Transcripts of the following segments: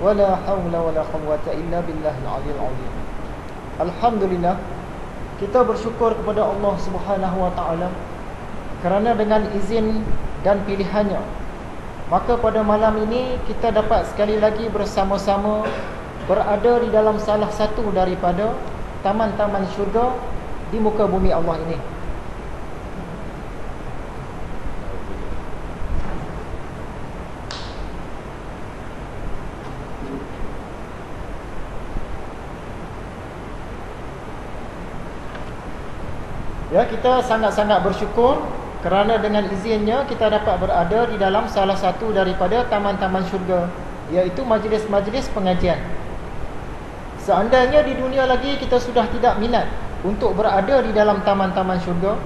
wala haula wala quwwata illa billahil aliyil azim. Alhamdulillah, kita bersyukur kepada Allah Subhanahu wa taala kerana dengan izin dan pilihannya, maka pada malam ini kita dapat sekali lagi bersama-sama berada di dalam salah satu daripada taman-taman syurga di muka bumi Allah ini. Ya, kita sangat-sangat bersyukur kerana dengan izinnya kita dapat berada di dalam salah satu daripada taman-taman syurga, iaitu majlis-majlis pengajian. Seandainya di dunia lagi kita sudah tidak minat untuk berada di dalam taman-taman syurga,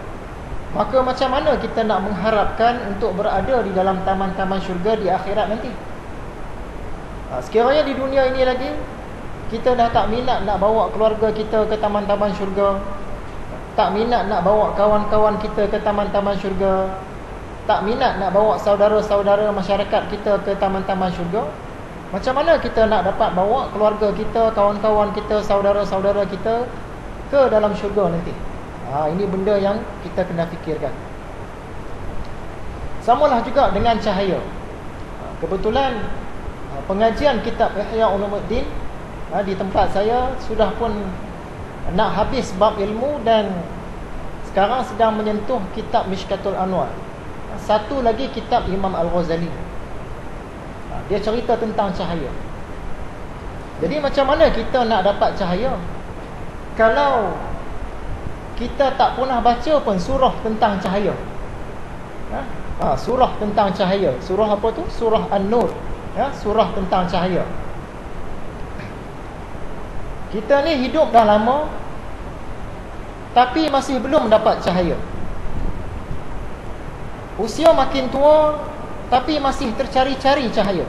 maka macam mana kita nak mengharapkan untuk berada di dalam taman-taman syurga di akhirat nanti? Sekiranya di dunia ini lagi kita dah tak minat nak bawa keluarga kita ke taman-taman syurga, tak minat nak bawa kawan-kawan kita ke taman-taman syurga, tak minat nak bawa saudara-saudara masyarakat kita ke taman-taman syurga, macam mana kita nak dapat bawa keluarga kita, kawan-kawan kita, saudara-saudara kita ke dalam syurga nanti? Ini benda yang kita kena fikirkan. Samalah juga dengan cahaya. Kebetulan pengajian kitab Ihya Ulumuddin di tempat saya sudah pun nak habis bab ilmu dan sekarang sedang menyentuh kitab Mishkatul Anwar. Satu lagi kitab Imam Al-Ghazali. Dia cerita tentang cahaya. Jadi macam mana kita nak dapat cahaya kalau kita tak pernah baca pun surah tentang cahaya? Surah tentang cahaya. Surah apa tu? Surah An-Nur. Surah tentang cahaya. Kita ni hidup dah lama tapi masih belum dapat cahaya. Usia makin tua tapi masih tercari-cari cahaya.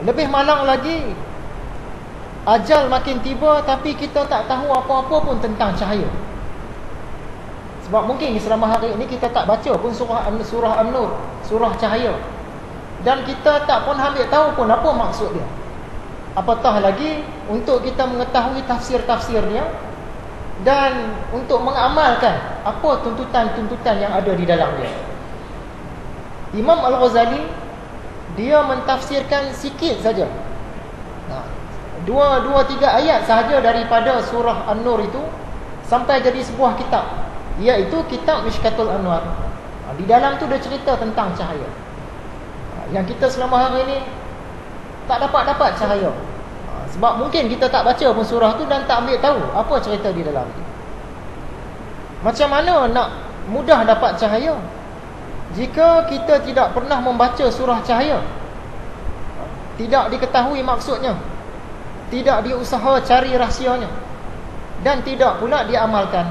Lebih malang lagi, ajal makin tiba tapi kita tak tahu apa-apa pun tentang cahaya. Sebab mungkin selama hari ini kita tak baca pun surah An-Nur, surah cahaya, dan kita tak pun ambil tahu pun apa maksud dia. Apatah lagi untuk kita mengetahui tafsir-tafsirnya dan untuk mengamalkan apa tuntutan-tuntutan yang ada di dalam dia. Imam Al-Ghazali dia mentafsirkan sikit saja, 2-3 ayat sahaja daripada surah An-Nur itu sampai jadi sebuah kitab, iaitu kitab Mishkatul Anwar. Di dalam tu dia cerita tentang cahaya. Yang kita selama hari ini tak dapat cahaya. Sebab mungkin kita tak baca pun surah tu dan tak ambil tahu apa cerita di dalam tu. Macam mana nak mudah dapat cahaya jika kita tidak pernah membaca surah cahaya, tidak diketahui maksudnya, tidak diusaha cari rahsianya, dan tidak pula diamalkan?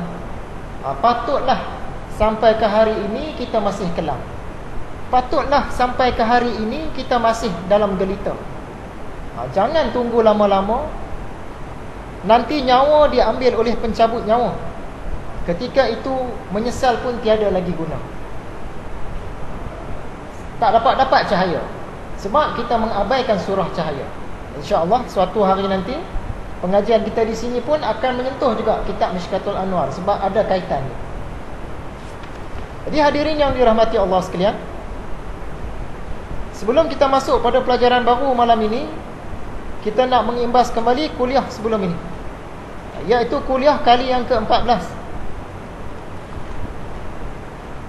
Patutlah sampai ke hari ini kita masih kelam. Patutlah sampai ke hari ini kita masih dalam gelita. Jangan tunggu lama-lama, nanti nyawa diambil oleh pencabut nyawa. Ketika itu menyesal pun tiada lagi guna. Tak dapat cahaya sebab kita mengabaikan surah cahaya. InsyaAllah suatu hari nanti pengajian kita di sini pun akan menyentuh juga kitab Mishkatul Anwar sebab ada kaitannya. Jadi hadirin yang dirahmati Allah sekalian, sebelum kita masuk pada pelajaran baru malam ini, kita nak mengimbas kembali kuliah sebelum ini, iaitu kuliah kali yang ke-14.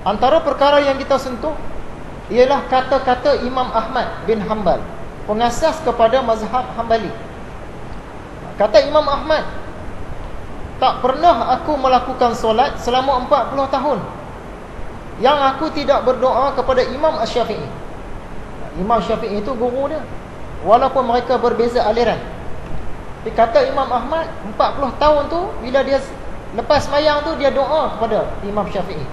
Antara perkara yang kita sentuh ialah kata-kata Imam Ahmad bin Hanbal, pengasas kepada mazhab Hanbali. Kata Imam Ahmad, tak pernah aku melakukan solat selama 40 tahun yang aku tidak berdoa kepada Imam Asy-Syafi'i. Imam Syafi'i itu guru dia, walaupun mereka berbeza aliran. Tapi kata Imam Ahmad, 40 tahun tu bila dia lepas sembahyang tu dia doa kepada Imam Syafi'i.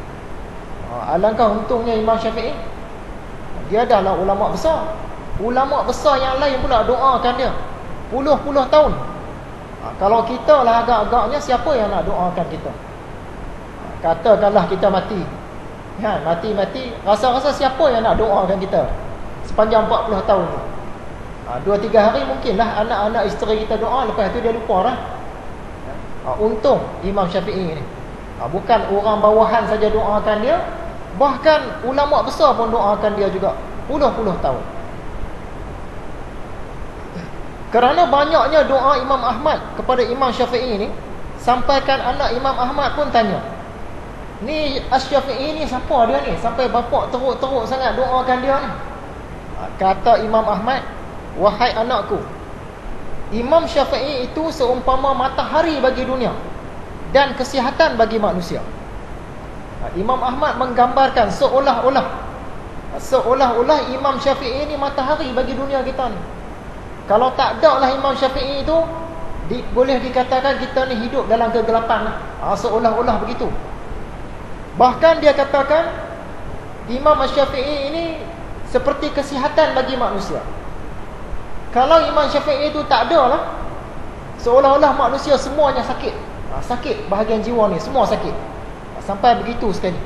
Alangkah untungnya Imam Syafi'i, dia adalah ulama besar. Ulama besar yang lain pula doakan dia puluh-puluh tahun. Kalau kita lah agak-agaknya, siapa yang nak doakan kita? Katakanlah kita mati, mati-mati, rasa-rasa siapa yang nak doakan kita sepanjang 40 tahun tu? 2-3 hari mungkinlah anak-anak isteri kita doa, lepas tu dia lupa dah. Untung Imam Syafi'i ni, bukan orang bawahan saja doakan dia, bahkan ulama besar pun doakan dia juga puluh-puluh tahun. Kerana banyaknya doa Imam Ahmad kepada Imam Syafi'i ni, sampaikan anak Imam Ahmad pun tanya, ni Asy-Syafi'i ni siapa dia ni, sampai bapak teruk-teruk sangat doakan dia ni. Kata Imam Ahmad, wahai anakku, Imam Syafi'i itu seumpama matahari bagi dunia dan kesihatan bagi manusia. Imam Ahmad menggambarkan seolah-olah Imam Syafi'i ini matahari bagi dunia kita ni. Kalau tak ada lah Imam Syafi'i itu, boleh dikatakan kita ni hidup dalam kegelapan. Seolah-olah begitu. Bahkan dia katakan Imam Syafi'i ini seperti kesihatan bagi manusia. Kalau Imam Syafi'i itu tak ada lah, seolah-olah manusia semuanya sakit. Sakit bahagian jiwa ni, semua sakit. Sampai begitu sekali.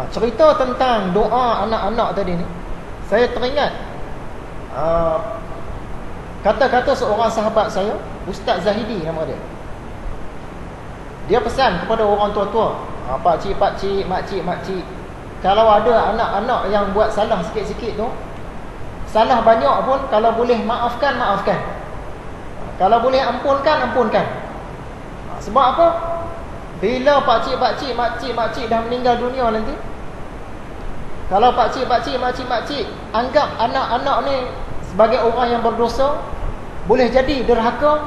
Cerita tentang doa anak-anak tadi ni, saya teringat kata-kata seorang sahabat saya, Ustaz Zahidi nama dia. Dia pesan kepada orang tua-tua, pakcik, makcik, kalau ada anak-anak yang buat salah sikit-sikit tu, salah banyak pun, kalau boleh maafkan. Kalau boleh ampunkan. Sebab apa? Bila pakcik, makcik dah meninggal dunia nanti, kalau pakcik, makcik anggap anak-anak ni sebagai orang yang berdosa, boleh jadi derhaka,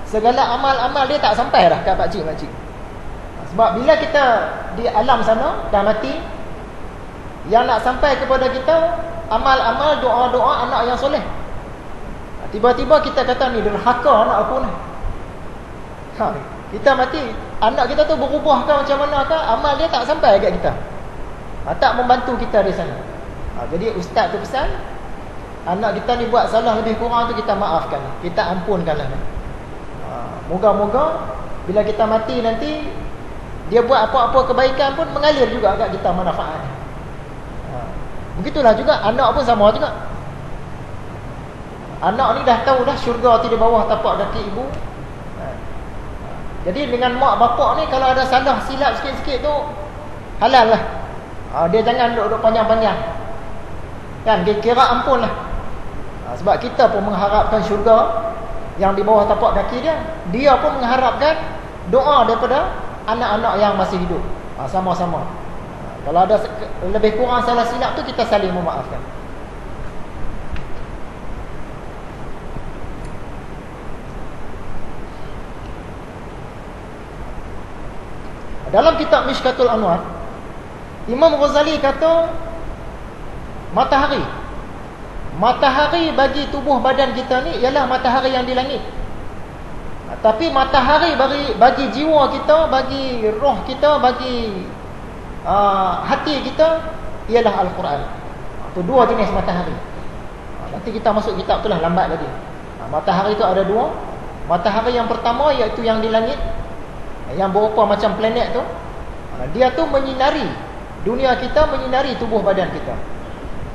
segala amal-amal dia tak sampai dah kat pakcik, makcik. Sebab bila kita di alam sana dah mati, yang nak sampai kepada kita amal-amal, doa-doa anak yang soleh. Tiba-tiba kita kata ni derhaka anak aku ni. Kita mati, anak kita tu berubah ke macam mana ke, amal dia tak sampai kat kita, tak membantu kita di sana. Jadi ustaz tu pesan, anak kita ni buat salah lebih kurang tu kita maafkan, kita ampunkanlah. Moga-moga bila kita mati nanti, dia buat apa-apa kebaikan pun mengalir juga kat kita manfaat. Begitulah juga anak pun sama juga. Anak ni dah tahu dah syurga tu di bawah tapak kaki ibu. Jadi dengan mak bapak ni, kalau ada salah silap sikit-sikit tu, halal lah. Dia jangan duduk panjang-panjang, kan, dia kira ampun lah. Sebab kita pun mengharapkan syurga yang di bawah tapak kaki dia. Dia pun mengharapkan doa daripada anak-anak yang masih hidup. Sama-sama. Kalau ada lebih kurang salah silap tu, kita saling memaafkan. Dalam kitab Mishkatul Anwar, Imam Ghazali kata matahari bagi tubuh badan kita ni ialah matahari yang di langit. Tapi matahari bagi jiwa kita, bagi roh kita, bagi hati kita ialah Al-Quran. Itu dua jenis matahari. Nanti kita masuk kitab tu lah lambat lagi. Matahari tu ada dua. Matahari yang pertama iaitu yang di langit, yang berupa macam planet tu. Dia tu menyinari dunia kita, menyinari tubuh badan kita.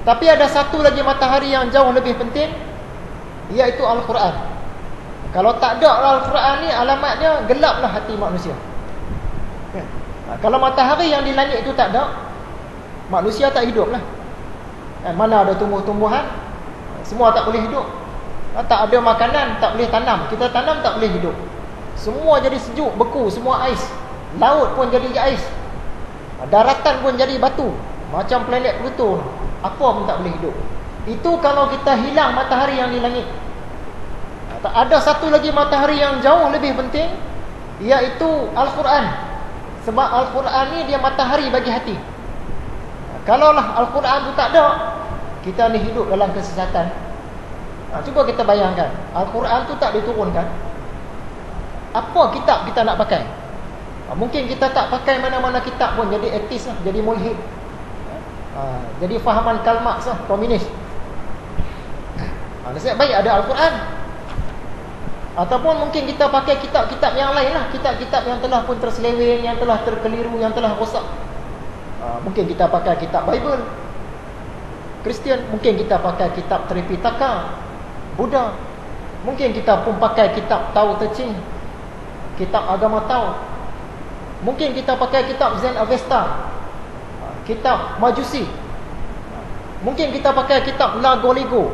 Tapi ada satu lagi matahari yang jauh lebih penting, iaitu Al-Quran. Kalau tak ada Al-Quran ni, alamatnya gelaplah hati manusia. Kalau matahari yang di langit itu tak ada, manusia tak hidup lah. Mana ada tumbuh-tumbuhan, semua tak boleh hidup. Tak ada makanan, tak boleh tanam. Kita tanam tak boleh hidup. Semua jadi sejuk, beku, semua ais. Laut pun jadi ais, daratan pun jadi batu, macam planet Pluto. Apa pun tak boleh hidup. Itu kalau kita hilang matahari yang di langit. Ada satu lagi matahari yang jauh lebih penting, iaitu Al-Quran. Sebab Al-Quran ni dia matahari bagi hati. Kalaulah Al-Quran tu tak ada, kita ni hidup dalam kesesatan. Cuba kita bayangkan, Al-Quran tu tak diturunkan, apa kitab kita nak pakai? Mungkin kita tak pakai mana-mana kitab pun, jadi etis lah, jadi mulhid, jadi fahaman Karl Marx lah, komunis. Nasib baik ada Al-Quran. Ataupun mungkin kita pakai kitab-kitab yang lain lah, kitab-kitab yang telah pun terseleweng, yang telah terkeliru, yang telah rosak. Mungkin kita pakai kitab Bible. Kristian mungkin kita pakai kitab Tripitaka. Buddha mungkin kita pun pakai kitab Tao Te Ching, kitab agama Tao. Mungkin kita pakai kitab Zen Avesta, kitab Majusi. Mungkin kita pakai kitab Lagoligo.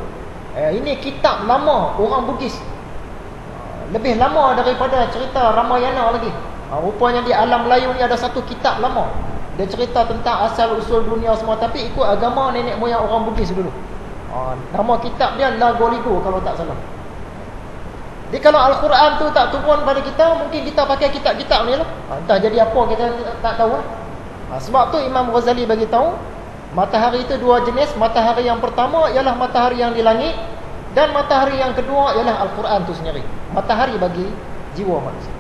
Ini kitab lama orang Bugis, lebih lama daripada cerita Ramayana lagi. Rupanya di alam Melayu ni ada satu kitab lama. Dia cerita tentang asal usul dunia semua, tapi ikut agama nenek moyang orang Bugis dulu. Nama kitab dia Lagoligo kalau tak salah. Jadi kalau Al-Quran tu tak turun pada kita, mungkin kita pakai kitab-kitab ni lah. Entah jadi apa kita tak tahu lah. Sebab tu Imam Ghazali bagi tahu, matahari itu dua jenis. Matahari yang pertama ialah matahari yang di langit, dan matahari yang kedua ialah Al-Quran tu sendiri. Matahari bagi jiwa manusia.